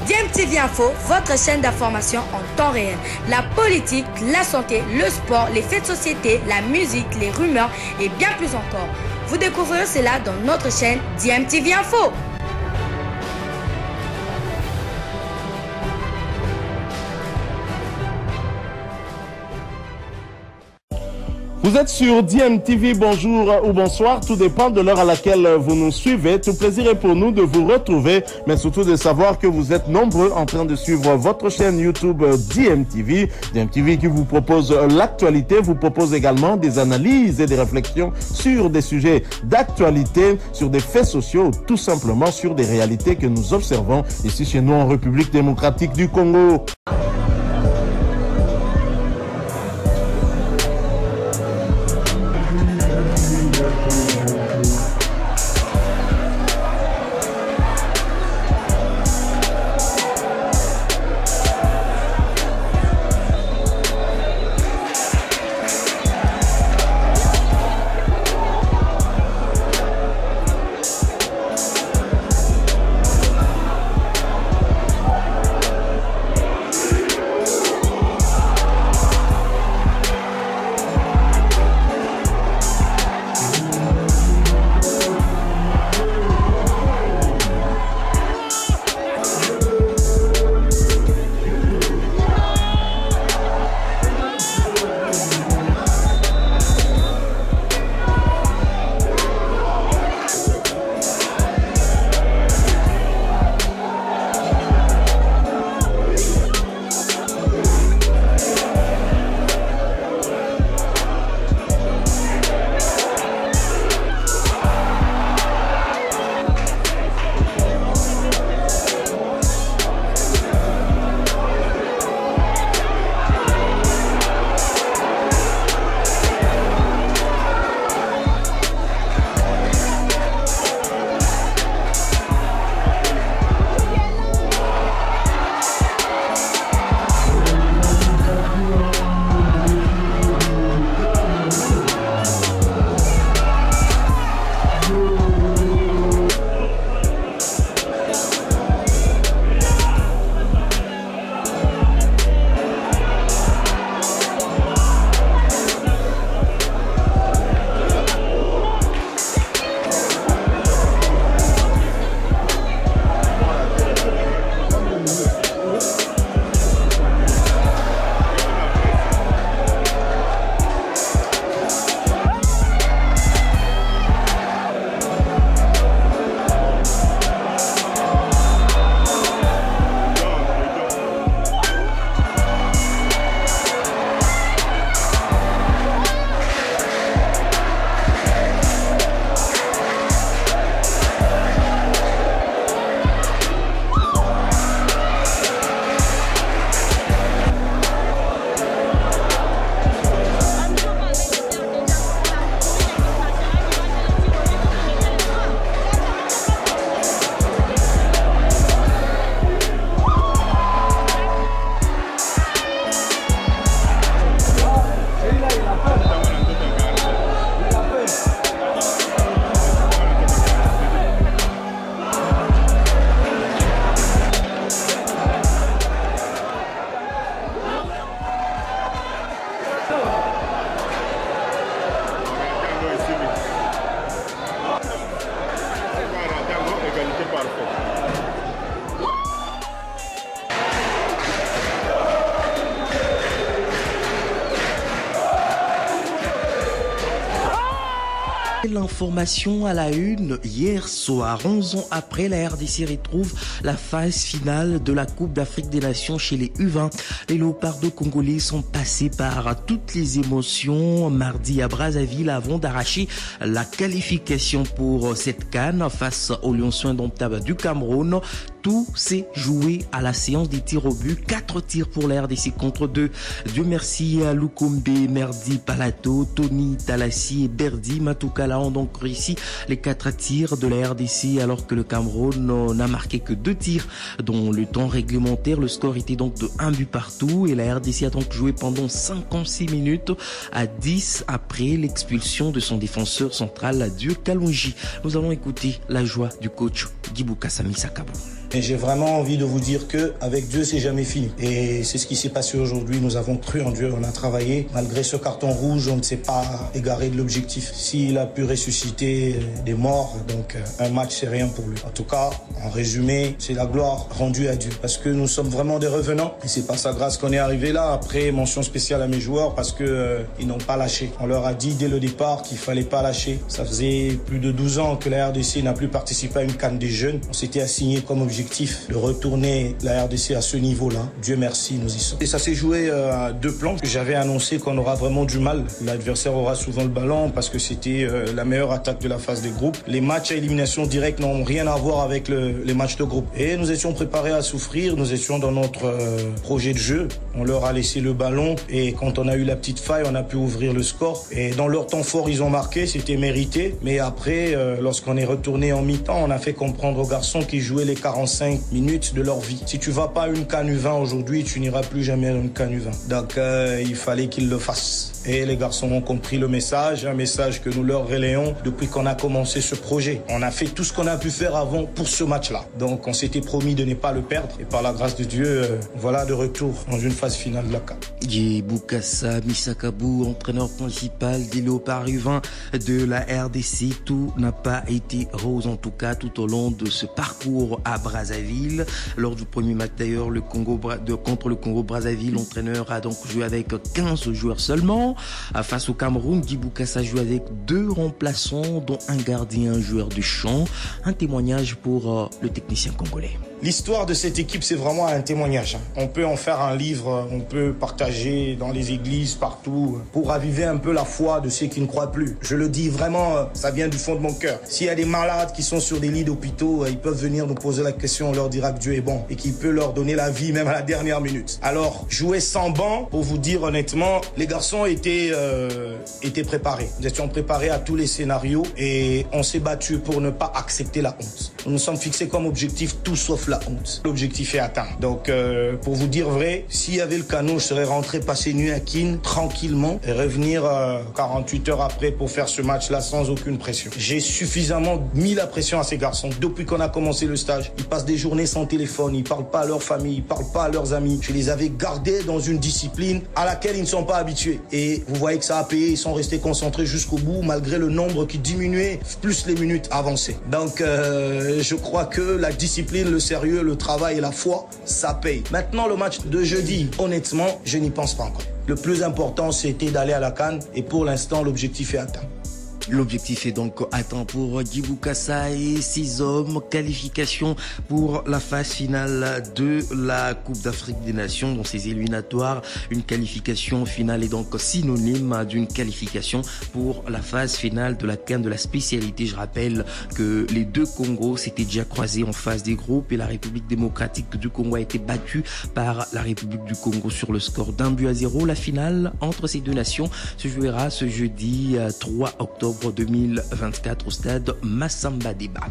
DMTV Info, votre chaîne d'information en temps réel. La politique, la santé, le sport, les faits de société, la musique, les rumeurs et bien plus encore. Vous découvrirez cela dans notre chaîne DMTV Info. Vous êtes sur DMTV, bonjour ou bonsoir, tout dépend de l'heure à laquelle vous nous suivez. Tout plaisir est pour nous de vous retrouver, mais surtout de savoir que vous êtes nombreux en train de suivre votre chaîne YouTube DMTV. DMTV qui vous propose l'actualité, vous propose également des analyses et des réflexions sur des sujets d'actualité, sur des faits sociaux, tout simplement sur des réalités que nous observons ici chez nous en République démocratique du Congo. L'information à la une, hier soir, 11 ans après, la RDC retrouve la phase finale de la Coupe d'Afrique des Nations chez les U20. Les Léopards congolais sont passés par toutes les émotions mardi à Brazzaville avant d'arracher la qualification pour cette CAN face aux Lions indomptables du Cameroun. Tout s'est joué à la séance des tirs au but. 4 tirs pour la RDC contre 2. Dieu merci à Lukombe, Merdi, Palato, Tony, Talassi et Berdi Matukala ont donc réussi les 4 tirs de la RDC alors que le Cameroun n'a marqué que 2 tirs dont le temps réglementaire. Le score était donc de 1 but partout et la RDC a donc joué pendant 56 minutes à 10 après l'expulsion de son défenseur central, Dieu Kalonji. Nous allons écouter la joie du coach Guibouka Sami Sakabo. Et j'ai vraiment envie de vous dire que avec Dieu, c'est jamais fini. Et c'est ce qui s'est passé aujourd'hui. Nous avons cru en Dieu, on a travaillé. Malgré ce carton rouge, on ne s'est pas égaré de l'objectif. S'il a pu ressusciter des morts, donc un match, c'est rien pour lui. En tout cas, en résumé, c'est la gloire rendue à Dieu. Parce que nous sommes vraiment des revenants. Et c'est par sa grâce qu'on est arrivé là. Après, mention spéciale à mes joueurs parce que ils n'ont pas lâché. On leur a dit dès le départ qu'il fallait pas lâcher. Ça faisait plus de 12 ans que la RDC n'a plus participé à une CAN des jeunes. On s'était assigné comme objectif de retourner la RDC à ce niveau-là. Dieu merci, nous y sommes. Et ça s'est joué à 2 plans. J'avais annoncé qu'on aura vraiment du mal. L'adversaire aura souvent le ballon parce que c'était la meilleure attaque de la phase des groupes. Les matchs à élimination directe n'ont rien à voir avec les matchs de groupe. Et nous étions préparés à souffrir. Nous étions dans notre projet de jeu. On leur a laissé le ballon et quand on a eu la petite faille, on a pu ouvrir le score. Et dans leur temps fort, ils ont marqué. C'était mérité. Mais après, lorsqu'on est retourné en mi-temps, on a fait comprendre aux garçons qui jouaient les 45 minutes de leur vie. Si tu vas pas à une CAN U20 aujourd'hui, tu n'iras plus jamais à une CAN U20. Donc, il fallait qu'ils le fassent. Et les garçons ont compris le message, un message que nous leur relayons depuis qu'on a commencé ce projet. On a fait tout ce qu'on a pu faire avant pour ce match-là. Donc on s'était promis de ne pas le perdre. Et par la grâce de Dieu, voilà de retour dans une phase finale de la CAN. Djibouka Misakabou, entraîneur principal des Léopards U20 de la RDC. Tout n'a pas été rose, en tout cas, tout au long de ce parcours à Brazzaville. Lors du premier match d'ailleurs, contre le Congo-Brazzaville, l'entraîneur a donc joué avec 15 joueurs seulement. Face au Cameroun, Djibouka joue avec 2 remplaçants, dont un gardien, un joueur de champ. Un témoignage pour le technicien congolais. L'histoire de cette équipe, c'est vraiment un témoignage. On peut en faire un livre, on peut partager dans les églises, partout, pour raviver un peu la foi de ceux qui ne croient plus. Je le dis vraiment, ça vient du fond de mon cœur. S'il y a des malades qui sont sur des lits d'hôpitaux, ils peuvent venir nous poser la question, on leur dira que Dieu est bon et qu'il peut leur donner la vie même à la dernière minute. Alors, jouer sans banc, pour vous dire honnêtement, les garçons étaient préparés. Nous étions préparés à tous les scénarios et on s'est battu pour ne pas accepter la honte. Nous nous sommes fixés comme objectif tout sauf la honte. L'objectif est atteint. Donc, pour vous dire vrai, s'il y avait le canot, je serais rentré passer nuit à Kin tranquillement et revenir 48 heures après pour faire ce match-là sans aucune pression. J'ai suffisamment mis la pression à ces garçons. Depuis qu'on a commencé le stage, ils passent des journées sans téléphone, ils parlent pas à leur famille, ils parlent pas à leurs amis. Je les avais gardés dans une discipline à laquelle ils ne sont pas habitués. Et vous voyez que ça a payé, ils sont restés concentrés jusqu'au bout, malgré le nombre qui diminuait, plus les minutes avancées. Donc, je crois que la discipline, le sérieux, le travail et la foi, ça paye. Maintenant, le match de jeudi, honnêtement, je n'y pense pas encore. Le plus important, c'était d'aller à la CAN et pour l'instant, l'objectif est atteint. L'objectif est donc atteint pour Djibouka et 6 hommes. Qualification pour la phase finale de la Coupe d'Afrique des Nations dans ces éliminatoires. Une qualification finale est donc synonyme d'une qualification pour la phase finale de la CAN de la spécialité. Je rappelle que les 2 Congos s'étaient déjà croisés en phase des groupes et la République démocratique du Congo a été battue par la République du Congo sur le score d'1-0. La finale entre ces 2 nations se jouera ce jeudi 3 octobre 2024 au stade Massamba Débat.